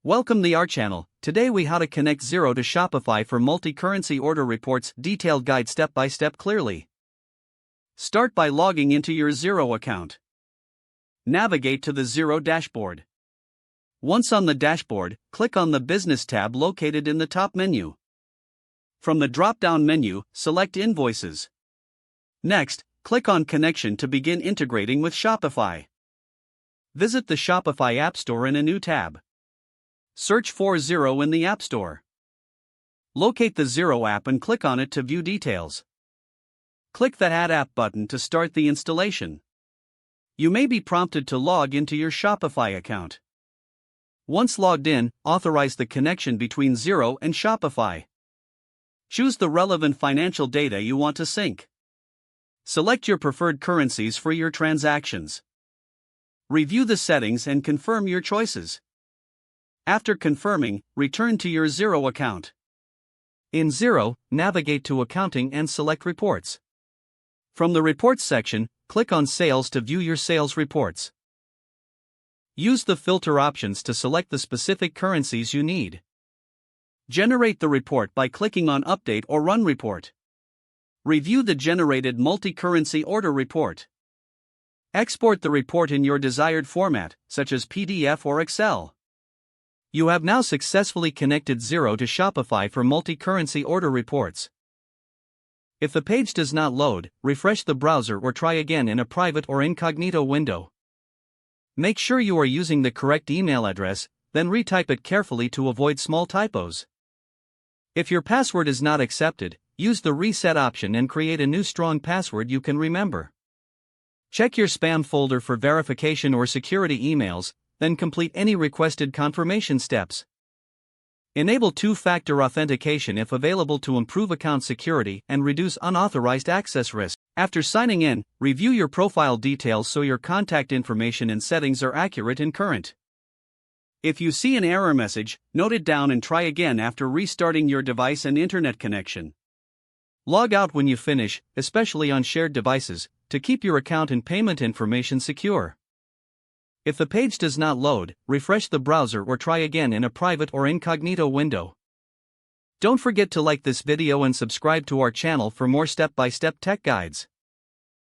Welcome to our channel. Today we how to connect Xero to Shopify for multi-currency order reports. Detailed guide step by step clearly. Start by logging into your Xero account. Navigate to the Xero dashboard. Once on the dashboard, click on the Business tab located in the top menu. From the drop-down menu, select Invoices. Next, click on Connection to begin integrating with Shopify. Visit the Shopify App Store in a new tab. Search for Xero in the App Store. Locate the Xero app and click on it to view details. Click the Add App button to start the installation. You may be prompted to log into your Shopify account. Once logged in, authorize the connection between Xero and Shopify. Choose the relevant financial data you want to sync. Select your preferred currencies for your transactions. Review the settings and confirm your choices. After confirming, return to your Xero account. In Xero, navigate to Accounting and select Reports. From the Reports section, click on Sales to view your sales reports. Use the filter options to select the specific currencies you need. Generate the report by clicking on Update or Run Report. Review the generated multi-currency order report. Export the report in your desired format, such as PDF or Excel. You have now successfully connected Xero to Shopify for multi-currency order reports. If the page does not load, refresh the browser or try again in a private or incognito window. Make sure you are using the correct email address, then retype it carefully to avoid small typos. If your password is not accepted, use the reset option and create a new strong password you can remember. Check your spam folder for verification or security emails, then complete any requested confirmation steps. Enable two-factor authentication if available to improve account security and reduce unauthorized access risk. After signing in, review your profile details so your contact information and settings are accurate and current. If you see an error message, note it down and try again after restarting your device and internet connection. Log out when you finish, especially on shared devices, to keep your account and payment information secure. If the page does not load, refresh the browser or try again in a private or incognito window. Don't forget to like this video and subscribe to our channel for more step-by-step tech guides.